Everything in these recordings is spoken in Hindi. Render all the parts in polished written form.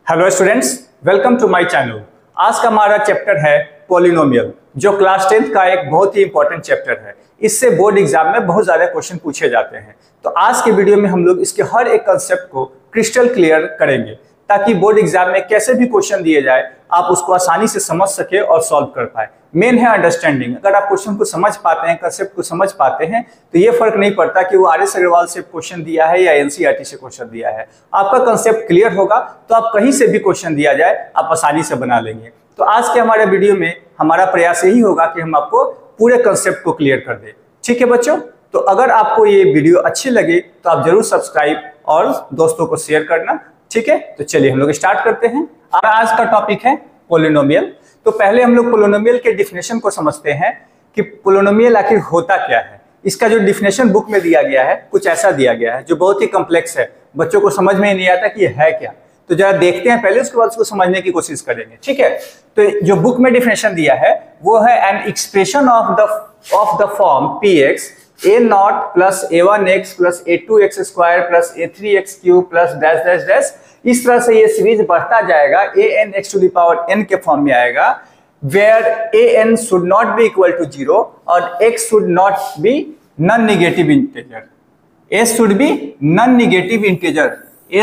Hello students, welcome to my channel. आज का हमारा चैप्टर है पॉलिनोमियल, जो क्लास 10th का एक बहुत ही इंपॉर्टेंट चैप्टर है। इससे बोर्ड एग्जाम में बहुत ज़्यादा क्वेश्चन पूछे जाते हैं। तो आज के वीडियो में हम लोग इसके हर एक कंसेप्ट को क्रिस्टल क्लियर करेंगे, ताकि बोर्ड एग्जाम में कैसे भी क्वेश्चन दिए जाए आप उसको आसानी से समझ सके और सॉल्व कर पाए। मेन है अंडरस्टैंडिंग। अगर आप क्वेश्चन को समझ पाते हैं, कंसेप्ट को समझ पाते हैं, तो ये फर्क नहीं पड़ता कि वो आर.एस. अग्रवाल से क्वेश्चन दिया है या एनसीईआरटी से क्वेश्चन दिया है। आपका कंसेप्ट क्लियर होगा तो आप कहीं से भी क्वेश्चन दिया जाए आप आसानी से बना लेंगे। तो आज के हमारे वीडियो में हमारा प्रयास यही होगा कि हम आपको पूरे कंसेप्ट को क्लियर कर दें। ठीक है बच्चों, तो अगर आपको ये वीडियो अच्छी लगे तो आप जरूर सब्सक्राइब और दोस्तों को शेयर करना। ठीक है, तो चलिए हम लोग स्टार्ट करते हैं। आज का टॉपिक है पॉलिनोमियल। तो पहले हम लोग पॉलिनोमियल के डिफिनेशन को समझते हैं कि पॉलिनोमियल आखिर होता क्या है। इसका जो डिफिनेशन बुक में दिया गया है कुछ ऐसा दिया गया है जो बहुत ही कॉम्प्लेक्स है, बच्चों को समझ में नहीं आता कि ये है क्या। तो जरा देखते हैं पहले, उसके बाद उसको समझने की कोशिश करेंगे। ठीक है, तो जो बुक में डिफिनेशन दिया है वो है an expression of the form px a naught plus a1x plus a2x square plus a3x cube plus dash dash dash। इस तरह से ये सीरीज बढ़ता जाएगा, an x to the power n के फॉर्म में आएगा, where an should not be equal to 0 और x should not be non negative integer। s should be non negative integer,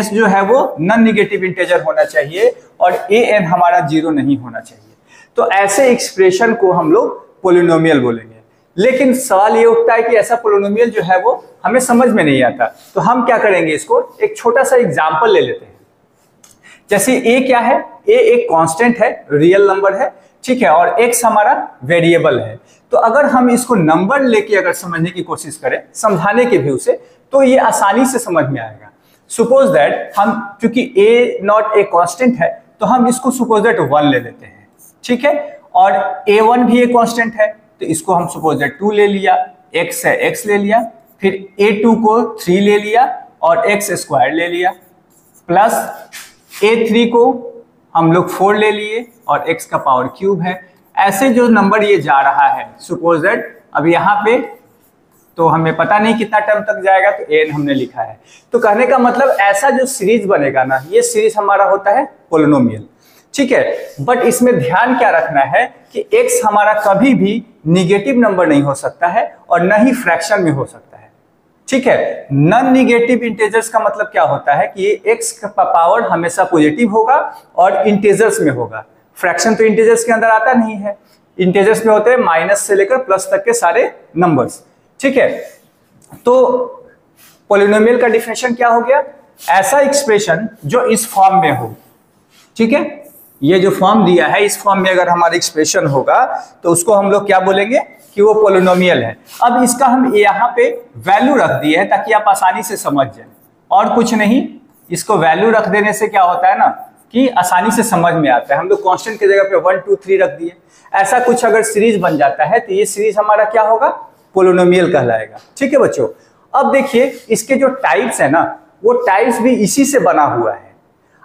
s जो है वो non negative integer होना चाहिए और an हमारा 0 नहीं होना चाहिए। तो ऐसे एक्सप्रेशन को हम लोग पॉलिनोमियल बोलेंगे। लेकिन सवाल ये उठता है कि ऐसा पॉलिनोमियल जो है वो हमें समझ में नहीं आता, तो हम क्या करेंगे, इसको एक छोटा सा एग्जांपल ले लेते हैं। जैसे a क्या है, a एक कांस्टेंट है, रियल नंबर है, ठीक है, और x हमारा वेरिएबल है। तो अगर हम इसको नंबर लेके अगर समझने की कोशिश करें, समझाने के व्यू से, तो ये आसानी से समझ में आएगा। सपोज दैट हम, चूंकि a नॉट एक कांस्टेंट है, तो हम इसको सपोज दैट 1 ले लेते हैं। ठीक है, और a1 भी एक कांस्टेंट है, तो इसको हम सपोज दैट 2 ले लिया, x है x ले लिया, फिर a2 को 3 ले लिया और x स्क्वायर ले लिया, प्लस a3 को हम लोग 4 ले लिए और x का पावर क्यूब है। ऐसे जो नंबर ये जा रहा है, सपोज दैट अब यहाँ पे तो हमें पता नहीं कितना टर्म तक जाएगा, तो n हमने लिखा है। तो कहने का मतलब ऐसा जो सीरीज बनेगा ना, ये सीरीज हमारा होता है पॉलिनोमियल। ठीक है, बट इसमें ध्यान क्या रखना है कि x हमारा कभी भी निगेटिव नंबर नहीं हो सकता है और न ही फ्रैक्शन में हो सकता है। ठीक है, नॉन निगेटिव इंटीजर्स का मतलब क्या होता है कि ये x का पावर हमेशा पॉजिटिव होगा और इंटीजर्स में होगा। फ्रैक्शन तो इंटीजर्स के अंदर आता नहीं है, इंटीजर्स में होते हैं माइनस से लेकर प्लस तक के सारे नंबर्स। ठीक है, तो पॉलिनोमियल का डिफिनेशन क्या हो गया, ऐसा एक्सप्रेशन जो इस फॉर्म में हो। ठीक है, ये जो फॉर्म दिया है, इस फॉर्म में अगर हमारा एक्सप्रेशन होगा तो उसको हम लोग क्या बोलेंगे कि वो पॉलिनोमियल है। अब इसका हम यहाँ पे वैल्यू रख दिए है ताकि आप आसानी से समझ जाए, और कुछ नहीं। इसको वैल्यू रख देने से क्या होता है ना कि आसानी से समझ में आता है। हम लोग कांस्टेंट की जगह पे 1 2 3 रख दिए। ऐसा कुछ अगर सीरीज बन जाता है तो ये सीरीज हमारा क्या होगा, पॉलिनोमियल कहलाएगा। ठीक है बच्चों, अब देखिए इसके जो टाइप्स है ना, वो टाइप्स भी इसी से बना हुआ है।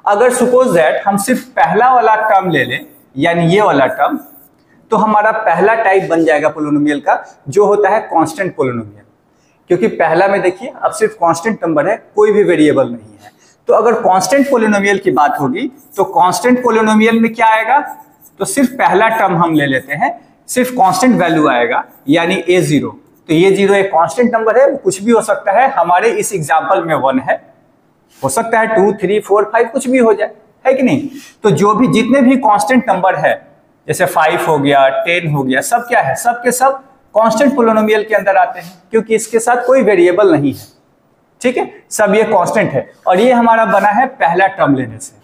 अगर सपोज दैट हम सिर्फ पहला वाला टर्म ले लें, यानी ये वाला टर्म, तो हमारा पहला टाइप बन जाएगा पॉलिनोमियल का, जो होता है कांस्टेंट पॉलिनोमियल। क्योंकि पहला में देखिए अब सिर्फ कांस्टेंट नंबर है, कोई भी वेरिएबल नहीं है। तो अगर कांस्टेंट पॉलिनोमियल की बात होगी तो कांस्टेंट पॉलिनोमियल में क्या आएगा, तो सिर्फ पहला टर्म हम ले लेते हैं, सिर्फ कांस्टेंट वैल्यू आएगा, यानी a0। तो ये 0 एक कांस्टेंट नंबर है, वो कुछ भी हो सकता है। हमारे इस एग्जाम्पल में 1 है, हो सकता है 2 3 4 5 कुछ भी हो जाए, है कि नहीं। तो जो भी जितने भी कांस्टेंट नंबर है, जैसे 5 हो गया, 10 हो गया, सब क्या है, सब के सब कांस्टेंट पॉलिनोमियल के अंदर आते हैं, क्योंकि इसके साथ कोई वेरिएबल नहीं है। ठीक है, सब ये कांस्टेंट है, और ये हमारा बना है पहला टर्म लेने से।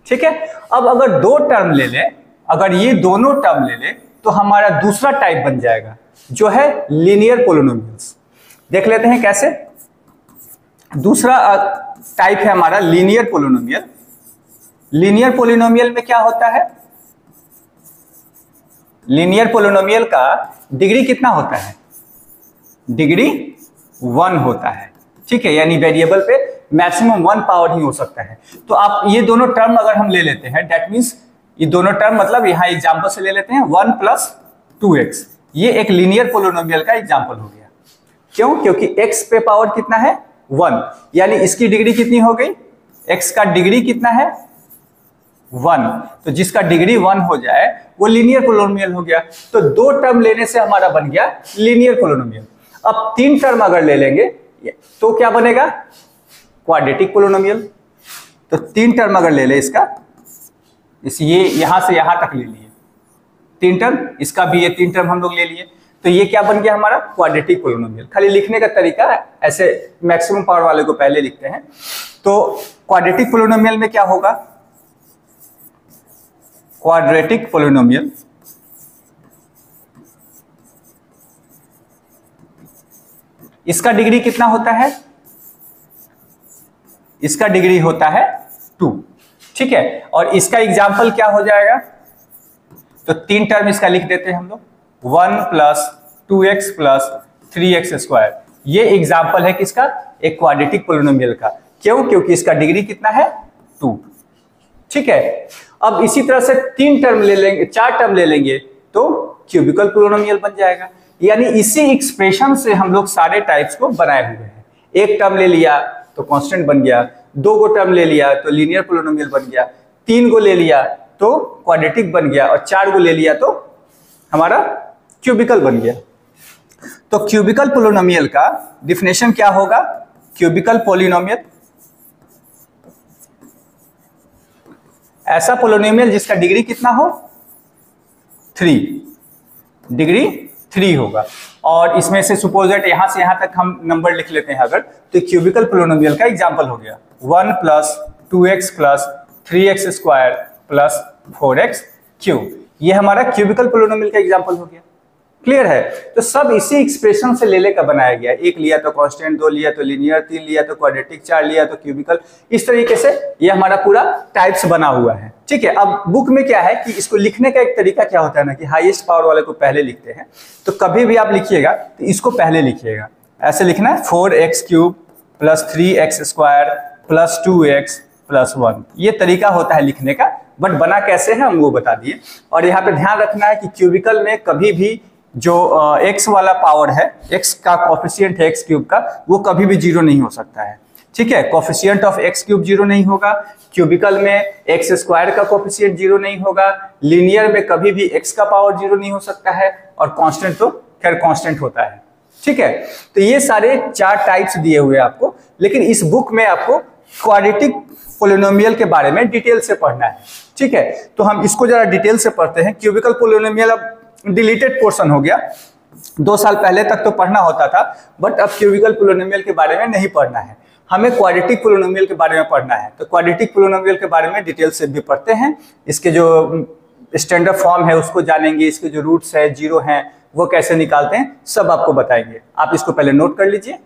ठीक है, अब अगर 2 टर्म ले लें, अगर ये दोनों टर्म ले लें, तो हमारा दूसरा टाइप बन जाएगा, जो है लीनियर पॉलिनोमियल्स। देख लेते हैं कैसे। दूसरा टाइप है हमारा लीनियर पॉलिनोमियल। लीनियर पॉलिनोमियल में क्या होता है, लीनियर पॉलिनोमियल का डिग्री कितना होता है, डिग्री 1 होता है। ठीक है, यानी वेरिएबल पे मैक्सिमम 1 पावर ही हो सकता है। तो आप ये दोनों टर्म अगर हम ले लेते हैं, दैट मीन्स ये दोनों टर्म, मतलब यहाँ एग्जाम्पल से ले लेते हैं 1 + 2x, ये एक लीनियर पॉलिनोमियल का एग्जाम्पल हो गया। क्यों, क्योंकि x पे पावर कितना है 1, यानी इसकी डिग्री कितनी हो गई, x का डिग्री कितना है 1, तो जिसका डिग्री 1 हो जाए वो लीनियर पोलिनोमियल हो गया। तो 2 टर्म लेने से हमारा बन गया लीनियर पोलिनोमियल। अब 3 टर्म अगर ले लेंगे तो क्या बनेगा? Quadratic polynomial. तो 3 टर्म अगर ले ले इसका, ये यहां से यहां तक ले लिए 3 टर्म, इसका भी ये 3 टर्म हम लोग ले लिए, तो ये क्या बन गया हमारा? Quadratic polynomial. खाली लिखने का तरीका ऐसे मैक्सिमम पावर वाले को पहले लिखते हैं। तो क्वाड्रेटिक पोलिनोमियल में क्या होगा? क्वाड्रेटिक पोलिनोमियल इसका डिग्री कितना होता है? इसका डिग्री होता है 2, ठीक है। और इसका एग्जाम्पल क्या हो जाएगा? तो 3 टर्म इसका लिख देते हैं हम लोग, 1 + 2x + 3x स्क्वायर। ये एग्जाम्पल है किसका? एक क्वाड्रेटिक पोलिनोमियल का। क्यों? क्योंकि इसका डिग्री कितना है? 2, ठीक है। अब इसी तरह से 3 टर्म ले लेंगे, 4 टर्म ले लेंगे तो क्यूबिकल पोलिनोमियल बन जाएगा। यानी इसी एक्सप्रेशन से हम लोग सारे टाइप्स को बनाए हुए हैं। 1 टर्म ले लिया तो कांस्टेंट बन गया, 2 गो टर्म ले लिया तो लीनियर पोलिनोमियल बन गया, 3 गो ले लिया तो क्वाड्रेटिक बन गया, और 4 गो ले लिया तो हमारा क्यूबिकल बन गया। तो क्यूबिकल पोलिनोमियल का डिफिनेशन क्या होगा? क्यूबिकल पोलिनोमियल ऐसा पोलिनोमियल जिसका डिग्री कितना हो? 3, डिग्री 3 होगा। और इसमें से सपोज दैट यहां से यहां तक हम नंबर लिख लेते हैं अगर, तो क्यूबिकल पोलिनोमियल का एग्जांपल हो गया 1 + 2x + 3x square + 4x cube. ये हमारा क्यूबिकल पोलिनोमियल का एग्जांपल हो गया। क्लियर है? तो सब इसी एक्सप्रेशन से ले लेकर बनाया गया। 1 लिया तो कांस्टेंट, 2 लिया तो लीनियर, 3 लिया तो क्वाड्रेटिक, 4 लिया तो क्यूबिकल। इस तरीके से ये हमारा पूरा टाइप्स बना हुआ है, ठीक है। अब बुक में क्या है कि इसको लिखने का एक तरीका क्या होता है ना, कि हाईएस्ट पावर वाले को पहले लिखते हैं। तो कभी भी आप लिखिएगा तो इसको पहले लिखिएगा। ऐसे लिखना है 4x³ + 3x स्क्वायर + 2x + 1। ये तरीका होता है लिखने का, बट बना कैसे है हम वो बता दिए। और यहाँ पे ध्यान रखना है कि क्यूबिकल में कभी भी जो x वाला पावर है, x का कोफिशिएंट है x³ का, वो कभी भी 0 नहीं हो सकता है, ठीक है। कोफिशिएंट ऑफ x³ 0 नहीं होगा, क्यूबिकल में x स्क्वायर का कोफिशिएंट 0 नहीं होगा, लीनियर में कभी भी x का पावर 0 नहीं हो सकता है, और कांस्टेंट तो खैर कांस्टेंट होता है, ठीक है। तो ये सारे 4 टाइप्स दिए हुए आपको, लेकिन इस बुक में आपको क्वाड्रेटिक पोलिनोमियल के बारे में डिटेल से पढ़ना है, ठीक है। तो हम इसको जरा डिटेल से पढ़ते हैं। क्यूबिकल पोलिनोमियल अब डिलीटेड पोर्शन हो गया, 2 साल पहले तक तो पढ़ना होता था, बट अब क्यूबिकल पोलिनोमियल के बारे में नहीं पढ़ना है, हमें क्वाड्रेटिक पोलिनोमियल के बारे में पढ़ना है। तो क्वाड्रेटिक पोलिनोमियल के बारे में डिटेल से भी पढ़ते हैं। इसके जो स्टैंडर्ड फॉर्म है उसको जानेंगे, इसके जो रूट्स है, 0 हैं, वो कैसे निकालते हैं, सब आपको बताएंगे। आप इसको पहले नोट कर लीजिए।